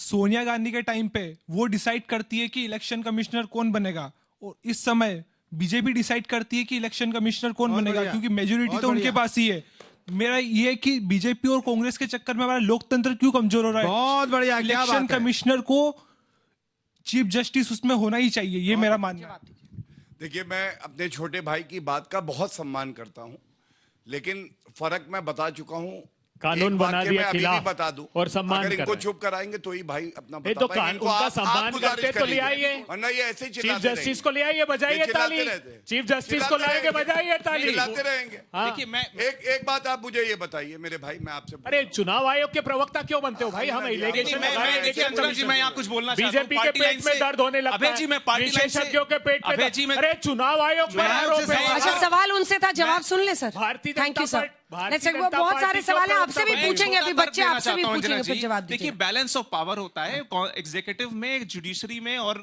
सोनिया गांधी के टाइम पे वो डिसाइड करती है कि इलेक्शन कमिश्नर कौन बनेगा, और इस समय बीजेपी डिसाइड करती है कि इलेक्शन कमिश्नर कौन बनेगा, क्योंकि मेजोरिटी तो उनके पास ही है। मेरा ये है कि बीजेपी और कांग्रेस के चक्कर में हमारा लोकतंत्र क्यों कमजोर हो रहा है। बहुत बढ़िया, क्या बात है। इलेक्शन कमिश्नर को चीफ जस्टिस उसमें होना ही चाहिए, ये मेरा मानना है। देखिए, मैं अपने छोटे भाई की बात का बहुत सम्मान करता हूं, लेकिन फर्क मैं बता चुका हूं। कानून बना दिया खिलाफ बता दूं, और सम्मान अगर इनको कर चुप कराएंगे तो ही भाई अपना बता तो पाएंगे। उनका सम्मान करते तो ले आइए, वरना ये ऐसे ही चीफ चिल्लाते जस्टिस को ले आइए, बजाइए ताली। चीफ जस्टिस को लाएंगे, बजाइए ताली, चिल्लाते रहेंगे। देखिए, मैं एक बात आप मुझे ये बताइए मेरे भाई, मैं आपसे अरे चुनाव आयोग के प्रवक्ता क्यों बनते हो भाई? हम इलेक्शन मैं यहाँ कुछ बोलना चाहता हूँ। बीजेपी के पेट में दर्द होने लगता है, विशेषज्ञों के पेट में। अरे चुनाव आयोग पर आरोप है। अच्छा, सवाल उनसे था, जवाब सुन ले सर। भारतीय थैंक यू सर। जनता बहुत सारे सवाल हैं, आपसे भी पूछेंगे, अभी बच्चे देना आपसे भी चाहता हूं पूछेंगे, अंजना फिर जी। जवाब देखिए, दीजिए। बैलेंस ऑफ पावर होता है एग्जीक्यूटिव में, जुडिशरी में और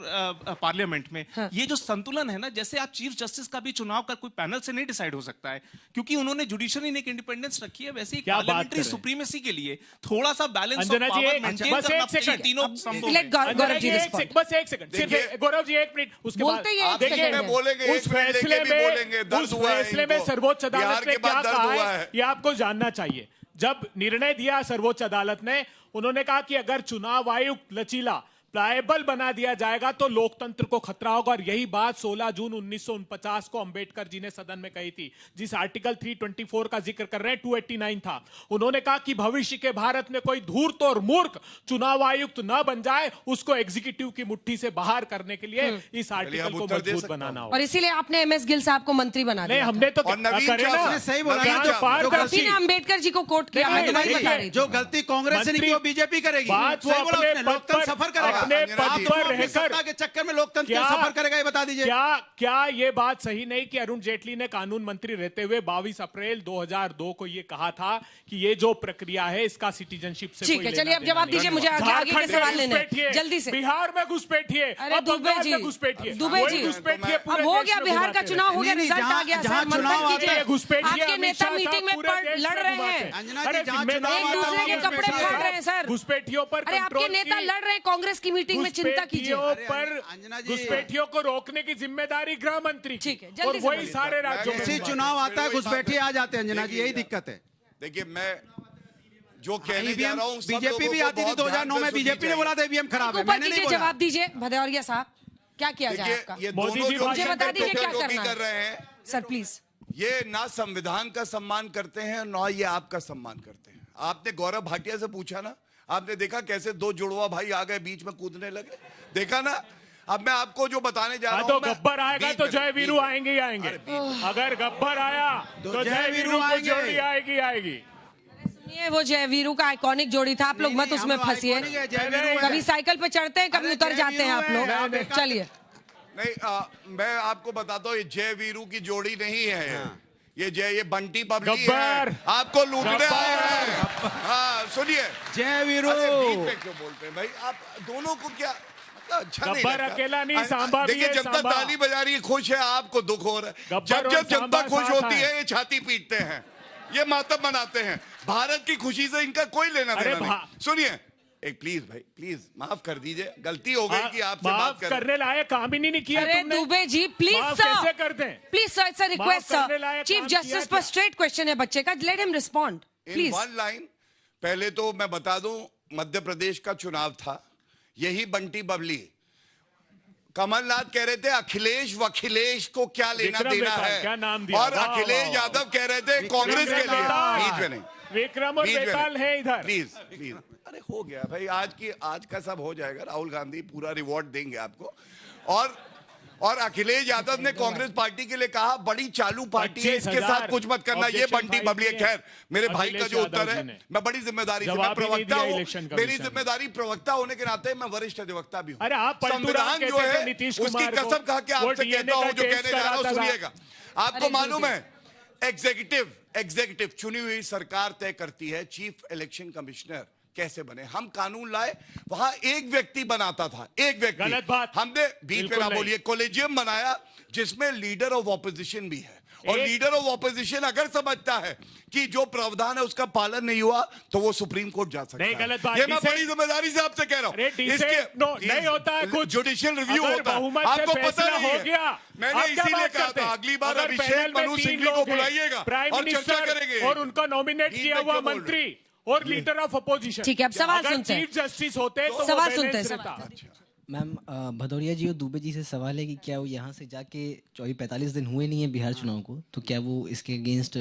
पार्लियामेंट में। हाँ। ये जो संतुलन है ना, जैसे आप चीफ जस्टिस का भी चुनाव का कोई पैनल से नहीं डिसाइड हो सकता है, क्योंकि उन्होंने जुडिशरी ने एक इंडिपेंडेंस रखी है, वैसे ही पार्लियामेंट्री सुप्रीमेसी के लिए थोड़ा सा बैलेंस ऑफ पावर मेंटेन करना चाहिए तीनों संभव है। गौरव जी बस एक सेकंड, सिर्फ गौरव जी 1 मिनट, उसके बाद बोलेंगे, उस फैसले में सर्वोच्च अदालत ने क्या कहा है ये आपको जानना चाहिए। जब निर्णय दिया सर्वोच्च अदालत ने, उन्होंने कहा कि अगर चुनाव आयुक्त लचीला प्लायबल बना दिया जाएगा तो लोकतंत्र को खतरा होगा, और यही बात 16 जून 1949 को अंबेडकर जी ने सदन में कही थी, जिस आर्टिकल 324 का जिक्र कर रहे हैं 289 था। उन्होंने कहा कि भविष्य के भारत में कोई धूर्त और मूर्ख चुनाव आयुक्त न बन जाए, उसको एग्जीक्यूटिव की मुट्ठी से बाहर करने के लिए इस आर्टिकल को मजबूत बनाना होगा। और इसीलिए आपने एमएस गिल साहब को मंत्री बना दिया। हमने तो सही बोला, अम्बेडकर जी को कोट किया, मैं तुम्हें बता रही। जो गलती कांग्रेस से नहीं की वो बीजेपी करेगी। लोकतंत्र सफर करेगा, अपने पद पर रहकर के चक्कर में लोकतंत्र सफर करेगा, ये बता दीजिए। क्या ये बात सही नहीं कि अरुण जेटली ने कानून मंत्री रहते हुए 22 अप्रैल 2002 को ये कहा था कि ये जो प्रक्रिया है इसका सिटीजनशिप से ठीक है, चलिए अब जवाब दीजिए, मुझे आगे के सवाल लेने हैं जल्दी से। बिहार में घुसपैठिए, अब दुबे जी, दुबे जी, अब हो गया, बिहार का चुनाव हो गया, रिजल्ट आ गया, सर मंथन कीजिए। आपके नेता मीटिंग में लड़ रहे हैं, एक दूसरे के कपड़े फाड़ रहे हैं सर। घुसपैठियों पर अरे आपके नेता लड़ रहे हैं, कांग्रेस की मीटिंग में चिंता कीजिए। घुसपैठियों को रोकने की जिम्मेदारी गृह मंत्री, ठीक है, और वही सारे राज्यों में। चुनाव आता है घुसपैठिए आ जाते हैं अंजना जी, यही दिक्कत है। देखिए, मैं जो कहने जा रहा हूं, बीजेपी भी आती थी 2009 में, बीजेपी ने बोला था ईवीएम खराब है, मैंने नहीं बोला। जवाब दीजिए भदौरिया साहब, क्या किया जाए आपका? ये दोनों जो मुझे बता दीजिए क्या करना कर रहे हैं सर, प्लीज। ये ना संविधान का सम्मान करते हैं, ना ये आपका सम्मान करते हैं। आपने गौरव भाटिया से पूछा ना, आपने देखा कैसे दो जुड़वा भाई आ गए, बीच में कूदने लगे, देखा ना। अब मैं आपको जो बताने जा रहा हूं, तो गब्बर आएगा तो जय वीरू आएंगे ही आएंगे। अगर गब्बर आया तो जय वीरू आएगी आएगी। सुनिए, वो जय वीरू का आइकॉनिक जोड़ी था, आप लोग मत उसमें फंसिए। कभी साइकिल पे चढ़ते हैं, कभी उतर जाते हैं आप लोग। चलिए, नहीं, मैं आपको बताता हूँ, ये जय वीरू की जोड़ी नहीं है, ये बंटी पब्लिक है, आपको लूटने आए हैं। हाँ, सुनिए, जय वीरू क्यों बोलते हैं भाई आप दोनों को? क्या अच्छा नहीं लगता? अकेला नहीं, सांबा भी है। देखिए, जनता ताली बजा रही है, खुश है, आपको दुख हो रहा है। जब जनता खुश होती है, ये छाती पीटते हैं, ये मातम मनाते हैं। भारत की खुशी से इनका कोई लेना देना नहीं। सुनिए, एक प्लीज भाई, प्लीज माफ कर दीजिए, गलती हो गई कि आपसे बात करने लायक काम ही नहीं किया। अरे दुबे जी, प्लीज कैसे कर दें? Please sir, it's a request sir. Chief justice पर स्ट्रेट क्वेश्चन है बच्चे का, let him respond please. One line, पहले तो मैं बता दूं, मध्य प्रदेश का चुनाव था, यही बंटी बबली, कमलनाथ कह रहे थे अखिलेश वखिलेश को क्या लेना देना है, क्या नाम दिया? और अखिलेश यादव कह रहे थे कांग्रेस के लिए। बीच में नहीं, विक्रम और बेताल है इधर। प्लीज प्लीज, अरे हो गया भाई, आज का सब हो जाएगा। राहुल गांधी पूरा रिवॉर्ड देंगे आपको। और अखिलेश यादव ने कांग्रेस पार्टी के लिए कहा बड़ी चालू पार्टी है, इसके साथ कुछ मत करना, ये बंटी बबली है। खैर, मेरे भाई का जो उत्तर है, मैं बड़ी जिम्मेदारी से, मैं प्रवक्ता हूँ, मेरी जिम्मेदारी प्रवक्ता होने के नाते मैं वरिष्ठ अधिवक्ता भी हूँ। संविधान जो है उसकी कसम खा के आपसे कहता हूँ, जो कहने जा रहा हूँ सुनिएगा। आपको मालूम है, एग्जीक्यूटिव चुनी हुई सरकार तय करती है चीफ इलेक्शन कमिश्नर कैसे बने। हम कानून लाए, वहां एक व्यक्ति बनाता था, एक व्यक्ति। गलत बात, हमने बीच में ना बोलिए, कॉलेजियम बनाया जिसमें लीडर ऑफ ऑपोजिशन भी है, और लीडर ऑफ ऑपोजिशन अगर समझता है कि जो प्रावधान है उसका पालन नहीं हुआ तो वो सुप्रीम कोर्ट जा सकता नहीं, है। गलत बात। ये मैं बड़ी जिम्मेदारी से आपसे कह रहा हूं। नहीं होता है कुछ, जुडिशियल रिव्यू होता है, आपको पता नहीं हो है। गया। मैंने इसीलिए कहा था अगली बार अभिषेक मनु सिंघवी को बुलाइएगा और चर्चा करेंगे और उनका नॉमिनेट किया हुआ मंत्री और लीडर ऑफ अपोजिशन। ठीक है, अब सवाल सुनते हैं। चीफ जस्टिस होते तो सवाल सुनते हैं। मैम भदौरिया जी और दुबे जी से सवाल है कि क्या वो यहाँ से जाके 45 दिन हुए नहीं है बिहार चुनाव को, तो क्या वो इसके अगेंस्ट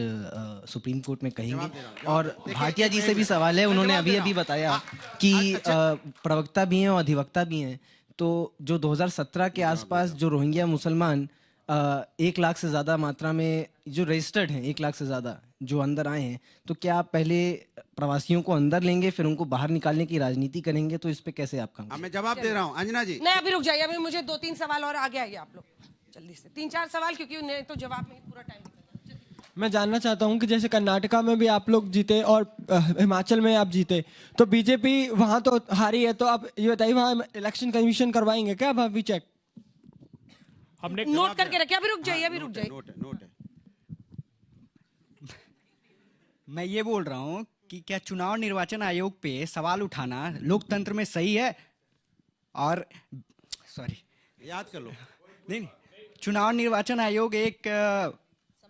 सुप्रीम कोर्ट में कहेंगे? और भाटिया जी से भी सवाल है, उन्होंने अभी बताया कि प्रवक्ता भी हैं और अधिवक्ता भी हैं, तो जो 2017 के आसपास जो रोहिंग्या मुसलमान 1 लाख से ज़्यादा मात्रा में जो रजिस्टर्ड हैं, 1 लाख से ज़्यादा जो अंदर आए हैं, तो क्या आप पहले प्रवासियों को अंदर लेंगे फिर उनको बाहर निकालने की राजनीति करेंगे? तो इस पे कैसे आप काम? मैं जवाब दे रहा हूँ अंजना जी। नहीं, अभी रुक जाइए, अभी मुझे 2-3 सवाल और आगे आइए आप लोग जल्दी से, 3-4 सवाल, क्योंकि नहीं तो जवाब में पूरा टाइम निकल। मैं जानना चाहता हूं कि जैसे कर्नाटका में भी आप लोग जीते और हिमाचल में आप जीते, तो बीजेपी वहां तो हारी है, तो आप ये बताइए वहां इलेक्शन कमीशन करवाएंगे क्या? भाभी चेक हमने नोट करके रखे। अभी रुक जाइए, अभी रुक जाइए। नोट है। मैं ये बोल रहा हूँ कि क्या चुनाव निर्वाचन आयोग पे सवाल उठाना लोकतंत्र में सही है? और सॉरी, याद कर लो। नहीं, चुनाव निर्वाचन आयोग एक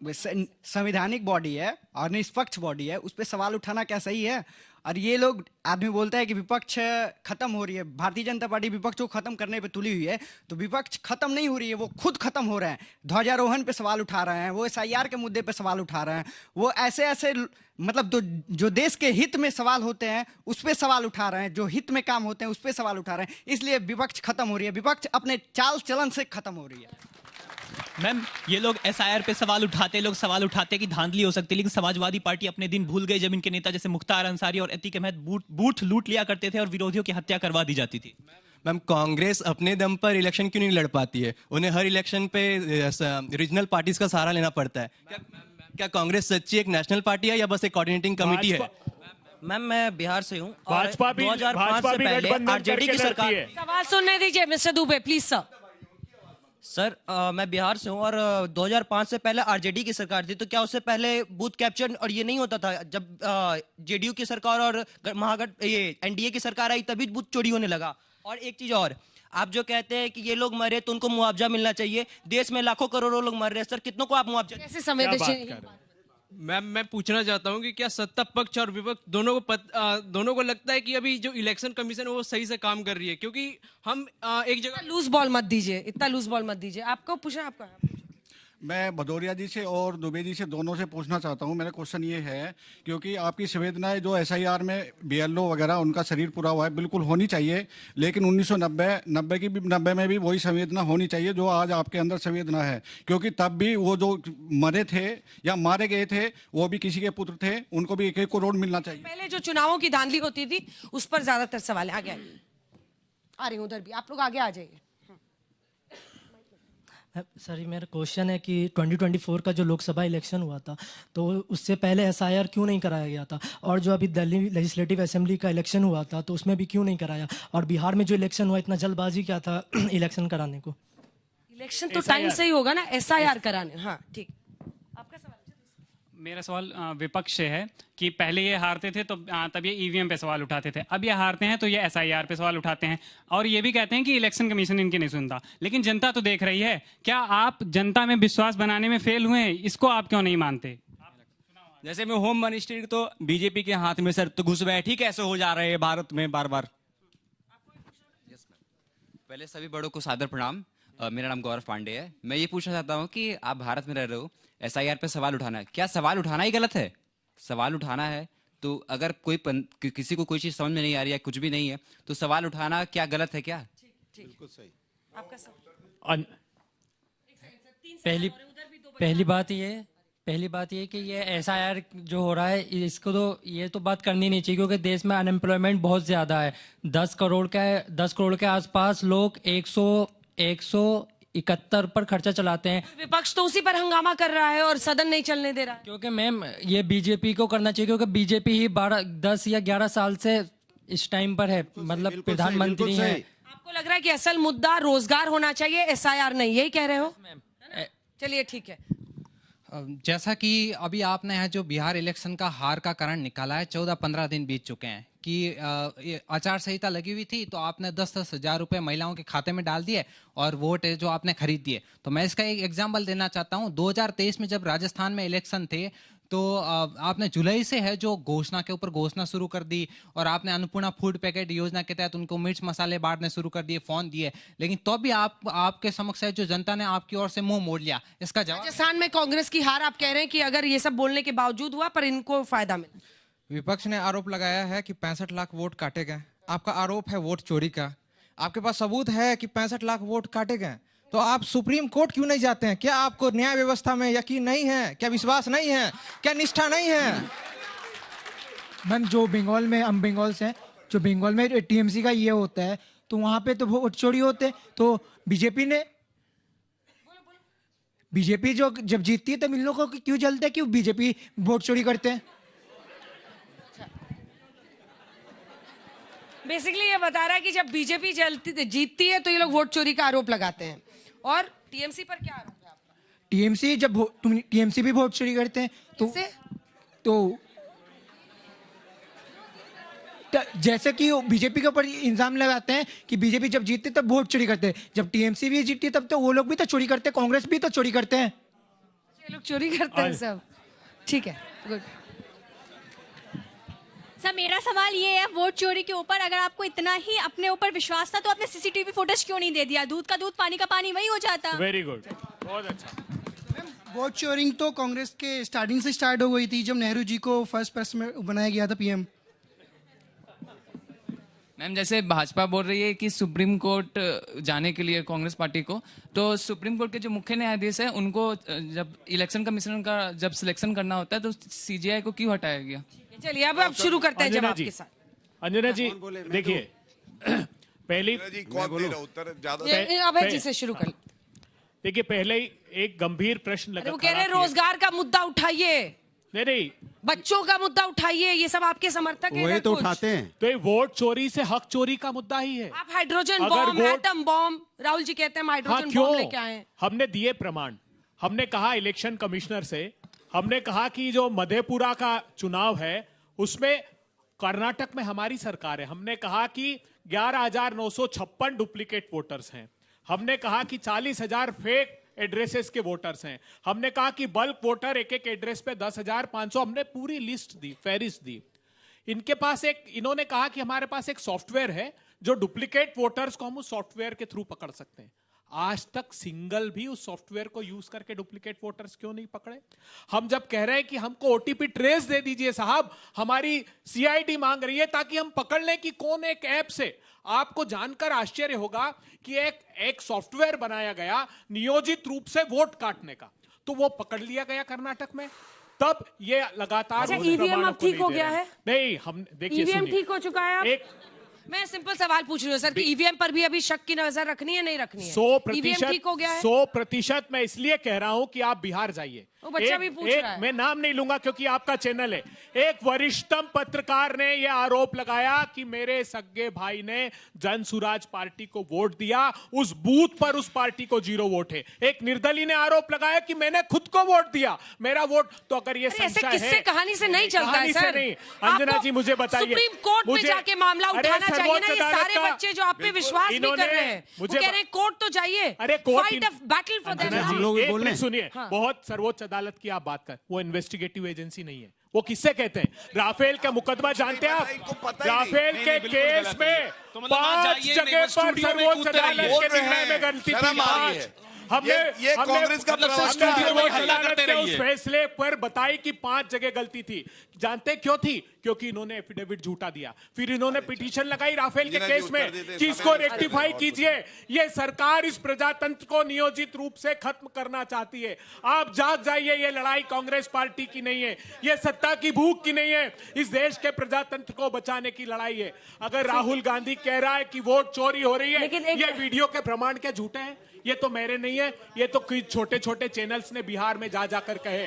संवैधानिक बॉडी है और निष्पक्ष बॉडी है, उस पर सवाल उठाना क्या सही है? और ये लोग, आदमी बोलता है कि विपक्ष खत्म हो रही है, भारतीय जनता पार्टी विपक्ष को खत्म करने पे तुली हुई है, तो विपक्ष खत्म नहीं हो रही है, वो खुद खत्म हो रहे हैं। ध्वजारोहण पे सवाल उठा रहे हैं, वो SIR के मुद्दे पे सवाल उठा रहे हैं, वो ऐसे मतलब जो देश के हित में सवाल होते हैं उस पे सवाल उठा रहे हैं, जो हित में काम होते हैं उस पे सवाल उठा रहे हैं। इसलिए विपक्ष खत्म हो रही है, विपक्ष अपने चाल चलन से खत्म हो रही है। मैम, ये लोग SIR पे सवाल उठाते, लोग सवाल उठाते कि धांधली हो सकती है, लेकिन समाजवादी पार्टी अपने दिन भूल गई जब इनके नेता जैसे मुख्तार अंसारी और अतीक अहमद बूथ लूट लिया करते थे और विरोधियों की हत्या करवा दी जाती थी। मैम, कांग्रेस अपने दम पर इलेक्शन क्यों नहीं लड़ पाती है? उन्हें हर इलेक्शन पे रीजनल पार्टीज का सहारा लेना पड़ता है। क्या कांग्रेस सच्ची एक नेशनल पार्टी है या बस एक कोऑर्डिनेटिंग कमेटी है? मैम, मैं बिहार से हूँ। भाजपा भी 2005 से पहले आरजेडी की सरकार। सवाल सुनने दीजिए mister Dubey, please sir. Sir, मैं बिहार से हूँ और 2005 से पहले आरजेडी की सरकार थी, तो क्या उससे पहले बूथ कैप्चर और ये नहीं होता था? जब जेडीयू की सरकार और ये एनडीए की सरकार आई तभी बूथ चोरी होने लगा। और एक चीज और, आप जो कहते हैं कि ये लोग मरे तो उनको मुआवजा मिलना चाहिए, देश में लाखों करोड़ों लोग मर रहे हैं, सर कितनों को आप मुआवजा? कैसे संवेदनशील? मैम, मैं पूछना चाहता हूं कि क्या सत्ता पक्ष और विपक्ष दोनों को लगता है कि अभी जो इलेक्शन कमीशन है वो सही से काम कर रही है? क्योंकि हम एक जगह लूज बॉल मत दीजिए, इतना लूज बॉल मत दीजिए। आपको पूछना, आपका। मैं भदौरिया जी से और दुबे जी से दोनों से पूछना चाहता हूं। मेरा क्वेश्चन ये है, क्योंकि आपकी संवेदनाएं जो SIR में BLO वगैरह उनका शरीर पूरा हुआ है, बिल्कुल होनी चाहिए, लेकिन 1990 में भी वही संवेदना होनी चाहिए जो आज आपके अंदर संवेदना है, क्योंकि तब भी वो जो मरे थे या मारे गए थे वो भी किसी के पुत्र थे, उनको भी 1-1 करोड़ मिलना चाहिए। पहले जो चुनावों की धांधली होती थी उस पर ज्यादातर सवाल है। आगे आइए, आ रही हूँ उधर भी, आप लोग आगे आ जाइए। सर, मेरा क्वेश्चन है कि 2024 का जो लोकसभा इलेक्शन हुआ था तो उससे पहले SIR क्यों नहीं कराया गया था? और जो अभी दिल्ली लेजिस्लेटिव असेंबली का इलेक्शन हुआ था तो उसमें भी क्यों नहीं कराया? और बिहार में जो इलेक्शन हुआ, इतना जल्दबाजी क्या था इलेक्शन कराने को? इलेक्शन तो टाइम से ही होगा ना, SIR कराने। हाँ, ठीक। आपका सवाल? मेरा सवाल विपक्ष से है कि पहले ये हारते थे तो तब ये EVM पे सवाल उठाते थे, अब ये हारते हैं तो ये SIR पे सवाल उठाते हैं, और ये भी कहते हैं कि इलेक्शन कमीशन इनकी नहीं सुनता। लेकिन जनता तो देख रही है, क्या आप जनता में विश्वास बनाने में फेल हुए हैं? इसको आप क्यों नहीं मानते? जैसे मैं होम मिनिस्ट्री तो बीजेपी के हाथ में, सर तो घुसपैठी कैसे हो जा रहे हैं भारत में बार बार? पहले सभी बड़ों को सादर प्रणाम। मेरा नाम गौरव पांडे है। मैं ये पूछना चाहता हूँ कि आप भारत में रह रहे हो, SIR पे सवाल उठाना है, क्या सवाल उठाना ही गलत है? सवाल उठाना है तो अगर किसी को कोई चीज समझ में नहीं आ रही है, कुछ भी नहीं है, तो सवाल उठाना क्या गलत है क्या? बिल्कुल सही। आपका सवाल? पहली बात ये कि ये SIR जो हो रहा है इसको तो ये तो बात करनी नहीं चाहिए, क्योंकि देश में अनएम्प्लॉयमेंट बहुत ज्यादा है। 10 करोड़ के आसपास लोग 171 पर खर्चा चलाते हैं। विपक्ष तो उसी पर हंगामा कर रहा है और सदन नहीं चलने दे रहा है। क्योंकि मैम ये बीजेपी को करना चाहिए, क्योंकि बीजेपी ही 10 या 11 साल से इस टाइम पर है, मतलब प्रधानमंत्री है। आपको लग रहा है कि असल मुद्दा रोजगार होना चाहिए, SIR नहीं, यही कह रहे हो? चलिए ठीक है। जैसा कि अभी आपने है जो बिहार इलेक्शन का हार का कारण निकाला है, 14-15 दिन बीत चुके हैं कि आचार संहिता लगी हुई थी तो आपने 10-10 हज़ार रुपये महिलाओं के खाते में डाल दिए और वोट जो आपने खरीद दिए। तो मैं इसका एक एग्जाम्पल देना चाहता हूँ। 2023 में जब राजस्थान में इलेक्शन थे तो आपने जुलाई से है जो घोषणा के ऊपर घोषणा शुरू कर दी और आपने अन्नपूर्णा फूड पैकेट योजना के तहत उनको मिर्च मसाले बांटने शुरू कर दिए, फोन दिए, लेकिन तो भी आपके समक्ष है जो जनता ने आपकी ओर से मुंह मोड़ लिया। इसका जवाब राजस्थान में कांग्रेस की हार आप कह रहे हैं कि अगर ये सब बोलने के बावजूद हुआ पर इनको फायदा मिला। विपक्ष ने आरोप लगाया है कि 65 लाख वोट काटे गए। आपका आरोप है वोट चोरी का, आपके पास सबूत है कि 65 लाख वोट काटे गए, तो आप सुप्रीम कोर्ट क्यों नहीं जाते हैं? क्या आपको न्याय व्यवस्था में यकीन नहीं है? क्या विश्वास नहीं है? क्या निष्ठा नहीं है? मैम जो बंगाल में, हम बंगाल से हैं, जो बंगाल में टीएमसी का ये होता है तो वहां पे तो वोट चोरी होते, तो बीजेपी जो जब जीतती है तो इन लोगों को क्यों जलते हैं? क्यों बीजेपी वोट चोरी करते हैं? बेसिकली ये बता रहा है कि जब बीजेपी जीतती है तो ये लोग वोट चोरी का आरोप लगाते हैं। और टीएमसी पर क्या आरोप है आपका? टीएमसी जब टीएमसी भी वोट चोरी करते हैं तो जैसे कि बीजेपी के ऊपर इल्जाम लगाते हैं कि बीजेपी जब जीतती तब वोट चोरी करते हैं, जब टीएमसी भी जीतती तब तो वो लोग भी तो चोरी करते हैं, कांग्रेस भी तो चोरी करते हैं। ये लोग चोरी करते हैं सब। ठीक है, गुड। सर मेरा सवाल ये है वोट चोरी के ऊपर, अगर आपको इतना ही अपने ऊपर विश्वास था तो आपने सीसीटीवी फुटेज क्यों नहीं दे दिया? दूध का दूध पानी का पानी वही हो जाता। वेरी गुड, बहुत अच्छा। वोट चोरिंग तो कांग्रेस के स्टार्टिंग से स्टार्ट हो गई थी जब नेहरू जी को फर्स्ट प्रेस में बनाया गया था पीएम। मैम जैसे भाजपा बोल रही है कि सुप्रीम कोर्ट जाने के लिए कांग्रेस पार्टी को, तो सुप्रीम कोर्ट के जो मुख्य न्यायाधीश है उनको जब इलेक्शन कमीशन का जब सिलेक्शन करना होता है तो सीजीआई को क्यों हटाया गया? चलिए अब शुरू करते हैं जवाब के साथ। अंजना जी देखिए, पहली अभय जी से शुरू कर। देखिए पहले ही एक गंभीर प्रश्न लगा, वो कह रहे हैं रोजगार का मुद्दा उठाइए, नहीं बच्चों का मुद्दा उठाइए, ये सब आपके समर्थक हैं। वही तो उठाते हैं। तो ये वोट चोरी से हक चोरी का मुद्दा ही है। आप hydrogen bomb, atom bomb, Rahul ji कहते हैं हाइड्रोजन बॉम्ब लेके आए। हमने दिए प्रमाण, हमने कहा इलेक्शन कमिश्नर से, हमने कहा कि जो मधेपुरा का चुनाव है उसमें कर्नाटक में हमारी सरकार है, हमने कहा कि 11,956 डुप्लीकेट वोटर्स हैं, हमने कहा कि 40,000 फेक एड्रेसेस के वोटर्स हैं, हमने कहा कि बल्क वोटर एक एक एड्रेस पे 10,500, हमने पूरी लिस्ट दी, फहरिस्त दी। इनके पास इन्होंने कहा कि हमारे पास एक सॉफ्टवेयर है जो डुप्लीकेट वोटर्स को हम उस सॉफ्टवेयर के थ्रू पकड़ सकते हैं। आज तक सिंगल भी उस सॉफ्टवेयर को यूज करके डुप्लीकेट वोटर्स क्यों नहीं पकड़े? हम जब कह रहे हैं कि हमको ओटीपी ट्रेस दे दीजिए साहब, हमारी सीआईडी मांग रही है ताकि हम पकड़ लें कि कौन एक ऐप से, आपको जानकर आश्चर्य होगा कि एक सॉफ्टवेयर बनाया गया नियोजित रूप से वोट काटने का, तो वो पकड़ लिया गया कर्नाटक में। तब ये लगातार ईवीएम अब ठीक हो गया है? नहीं, हम देखिए ईवीएम ठीक हो चुका है। मैं सिंपल सवाल पूछ रही हूँ सर कि ईवीएम पर भी अभी शक की नजर रखनी है, नहीं रखनी है? 100% ठीक हो गया है? 100% मैं इसलिए कह रहा हूं कि आप बिहार जाइए। वो बच्चा भी पूछ रहा है। मैं नाम नहीं लूंगा क्योंकि आपका चैनल है। एक वरिष्ठतम पत्रकार ने यह आरोप लगाया कि मेरे सगे भाई ने जन सुराज पार्टी को वोट दिया, उस बूथ पर उस पार्टी को 0 वोट है। एक निर्दलीय ने आरोप लगाया कि मैंने खुद को वोट दिया, मेरा वोट। तो अगर ये संशय है, किससे कहानी से नहीं चलता है सर। नहीं, अंजना जी मुझे बताइए, सुप्रीम कोर्ट में जाके मामला उठाना चाहिए ना। ये सारे बच्चे जो आप पे विश्वास भी कर रहे हैं, वो कह रहे हैं कोर्ट तो जाइए। अरे कोर्ट बैटल फॉर देम। सुनिए, बहुत सर्वोच्च अदालत की आप बात कर, वो इन्वेस्टिगेटिव एजेंसी नहीं है। वो किससे कहते हैं? राफेल का मुकदमा जानते हैं आप? राफेल के केस में 5 जगह पर सर्वोच्च अदालत के निर्णय में गलती थी। हमने कांग्रेस का उस फैसले पर बताई कि 5 जगह गलती थी। जानते क्यों थी? क्योंकि इन्होंने एफिडेविट झूठा दिया, फिर इन्होंने पिटीशन लगाई राफेल के केस में कि इसको रेक्टिफाई कीजिए। ये सरकार इस प्रजातंत्र को नियोजित रूप से खत्म करना चाहती है। आप जाग जाइए, ये लड़ाई कांग्रेस पार्टी की नहीं है, ये सत्ता की भूख की नहीं है, इस देश के प्रजातंत्र को बचाने की लड़ाई है। अगर राहुल गांधी कह रहा है कि वोट चोरी हो रही है, ये वीडियो के प्रमाण क्या झूठे हैं? ये तो मेरे नहीं है, ये तो कुछ छोटे छोटे चैनल्स ने बिहार में जा जाकर कहे।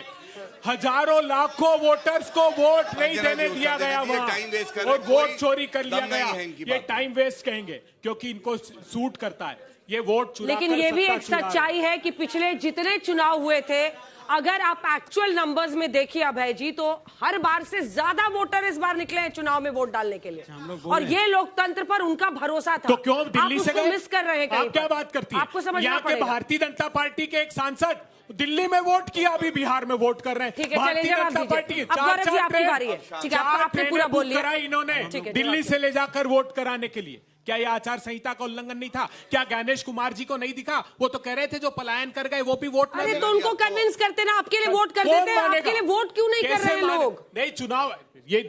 हजारों लाखों वोटर्स को वोट नहीं देने दिया गया वहां और वोट चोरी कर लिया गया। ये टाइम वेस्ट कहेंगे क्योंकि इनको सूट करता है। ये वोट चुरा लेकिन ये भी एक सच्चाई है कि पिछले जितने चुनाव हुए थे, अगर आप एक्चुअल नंबर्स में देखिए अभय जी, तो हर बार से ज्यादा वोटर इस बार निकले हैं चुनाव में वोट डालने के लिए, और ये लोकतंत्र पर उनका भरोसा था। तो क्यों दिल्ली से गए? मिस कर रहे हैं। आप क्या बात करती हैं? आपको समझना यहाँ के पड़ेगा। भारतीय जनता पार्टी के एक सांसद दिल्ली में वोट किया, अभी बिहार में वोट कर रहे हैं। ठीक है, भारतीय चलिए जनता पार्टी अब गौरव जी आपकी बारी है। ठीक है, आपने पूरा बोल लिया। इन्होंने दिल्ली से ले जाकर वोट कराने के लिए। क्या यह आचार संहिता का उल्लंघन नहीं था? क्या ज्ञानेश कुमार जी को नहीं दिखा? वो तो कह रहे थे जो पलायन कर गए वो भी वोट। अरे तो उनको कन्विंस करते ना, आपके लिए वोट कर देते, आपके लिए वोट क्यों नहीं कर रहे हैं लोग? नहीं, चुनाव ये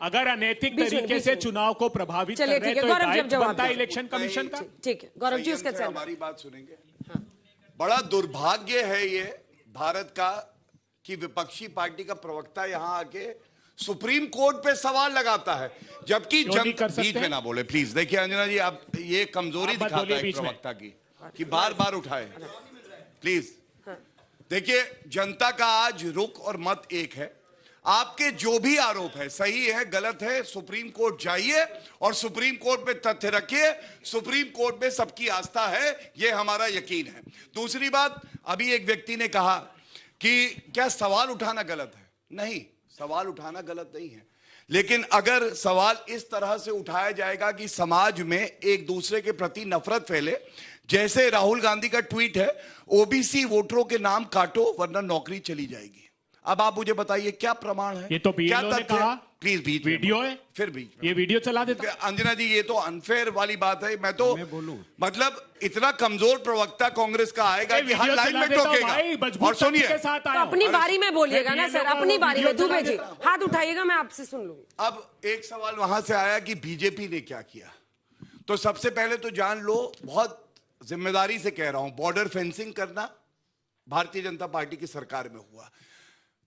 अगर अनैतिक तरीके से चुनाव को प्रभावित कर रहे हैं तो दायित्व बनता है इलेक्शन कमीशन का। ठीक है, गौरव जी उसके साथ हमारी बात सुनेंगे। बड़ा दुर्भाग्य है ये भारत का कि विपक्षी पार्टी का प्रवक्ता यहाँ आके सुप्रीम कोर्ट पे सवाल लगाता है, जबकि बीच में ना बोले प्लीज। देखिए अंजना जी, आप ये कमजोरी दिखाता है प्रवक्ता की कि बार बार उठाए, प्लीज। देखिए जनता का आज रुख और मत एक है। आपके जो भी आरोप है, सही है गलत है, सुप्रीम कोर्ट जाइए और सुप्रीम कोर्ट में तथ्य रखिए। सुप्रीम कोर्ट में सबकी आस्था है, ये हमारा यकीन है। दूसरी बात, अभी एक व्यक्ति ने कहा कि क्या सवाल उठाना गलत है? नहीं, सवाल उठाना गलत नहीं है, लेकिन अगर सवाल इस तरह से उठाया जाएगा कि समाज में एक दूसरे के प्रति नफरत फैले, जैसे राहुल गांधी का ट्वीट है, ओबीसी वोटरों के नाम काटो वरना नौकरी चली जाएगी। अब आप मुझे बताइए क्या प्रमाण है? ये तो बीएलओ ने कहा। प्लीज बीच वीडियो है, फिर बीच ये वीडियो चला देते। अंजना जी, ये तो अनफेयर वाली बात है। मैं बोलूं मतलब इतना कमजोर प्रवक्ता कांग्रेस का आएगा कि हर लाइन में टोकेगा। और सुनिए, तो अपनी बारी में बोलिएगा ना सर, अपनी बारी में। दुबे जी हाथ उठाइएगा, मैं आपसे सुन लूंगी। अब एक सवाल वहां से आया कि बीजेपी ने क्या किया, तो सबसे पहले तो जान लो, बहुत जिम्मेदारी से कह रहा हूं, बॉर्डर फेंसिंग करना भारतीय जनता पार्टी की सरकार में हुआ।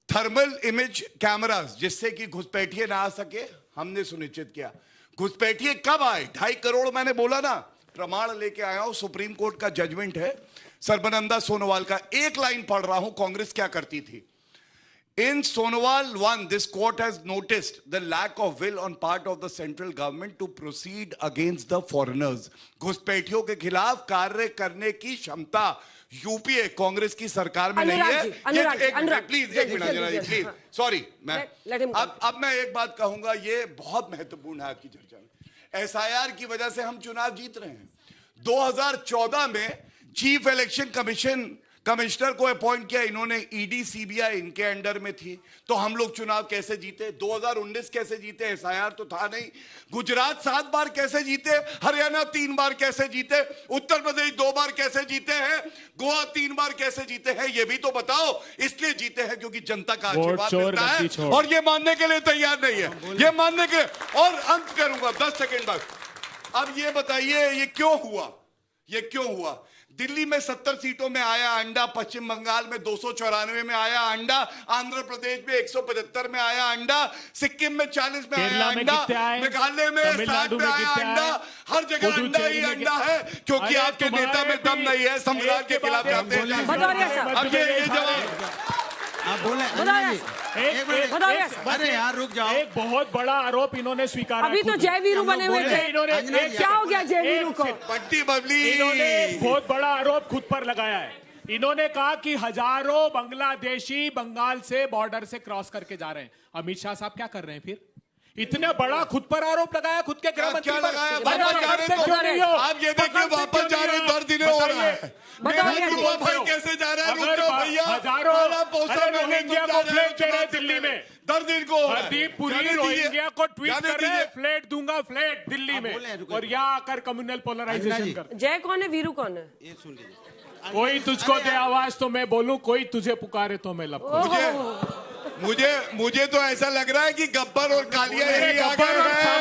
थर्मल इमेज कैमरास जिससे कि घुसपैठिए ना आ सके, हमने सुनिश्चित किया। घुसपैठिए कब आए? 2.5 करोड़ मैंने बोला ना, प्रमाण लेके आया हूं। सुप्रीम कोर्ट का जजमेंट है सर्बानंदा सोनोवाल का। एक लाइन पढ़ रहा हूं, कांग्रेस क्या करती थी। In Sonowal 1, this court has noticed the lack of will on part of the central government to proceed against the foreigners. घुसपैठियों के खिलाफ कार्य करने की क्षमता यूपीए कांग्रेस की सरकार में नहीं है। प्लीज एक minute Anjana ji, please. Sorry, मैं अब मैं एक बात कहूंगा, ये बहुत महत्वपूर्ण है आपकी चर्चा में। एसआईआर की वजह से हम चुनाव जीत रहे हैं। 2014 में चीफ इलेक्शन कमिश्नर को अपॉइंट किया इन्होंने, ईडी सीबीआई इनके अंडर में थी, तो हम लोग चुनाव कैसे जीते? 2019 कैसे जीते? एसआईआर तो था नहीं। गुजरात 7 बार कैसे जीते? हरियाणा 3 बार कैसे जीते? उत्तर प्रदेश 2 बार कैसे जीते हैं? गोवा 3 बार कैसे जीते हैं? ये भी तो बताओ। इसलिए जीते हैं क्योंकि जनता का आशीर्वाद मिलता है, और ये मानने के लिए तैयार नहीं है, ये मानने के। और अंत करूंगा 10 सेकेंड बाद। अब ये बताइए ये क्यों हुआ? ये क्यों हुआ? दिल्ली में 70 सीटों में आया अंडा, पश्चिम बंगाल में 294 में आया अंडा, आंध्र प्रदेश में 175 में आया अंडा, सिक्किम में 40 में आया अंडा, मेघालय में 60 में आया अंडा। हर जगह अंडा ही अंडा है, क्योंकि आपके नेता में दम नहीं है, सम्राट के खिलाफ जाते हैं। अब ये जवाब आप बोले अरे यार रुक जाओ। एक बहुत बड़ा आरोप इन्होंने स्वीकारा। अभी तो जय वीरू बने हुए थे, क्या हो गया जय वीरू को? पट्टी बबली। इन्होंने बहुत बड़ा आरोप खुद पर लगाया है। इन्होंने कहा कि हजारों बांग्लादेशी बंगाल से बॉर्डर से क्रॉस करके जा रहे हैं। अमित शाह साहब क्या कर रहे हैं फिर? इतना बड़ा खुद पर आरोप लगाया, खुद के गृह मंत्री पर। आप ये देखिए वापस जा रहे, दर्द इन्हें हो रहा है। भाई कैसे जा रहा है? रुक जाओ भैया, रोहिंग्या को फ्लैट दे रहे दिल्ली में। दर्द इनको हरदीप पुरी रोहिंग्या को ट्वीट कर रहे हैं, फ्लैट दूंगा, फ्लैट दिल्ली में, और यहाँ आकर कम्युनल पोलराइजेशन कर। जय कौन है, वीरू कौन है? ये सुन लीजिए। कोई तुझको दे आवाज तो मैं बोलूं, कोई तुझे पुकारे तो मैं लपकूं। मुझे तो ऐसा लग रहा है कि गब्बर और कालिया यही आ गए हैं।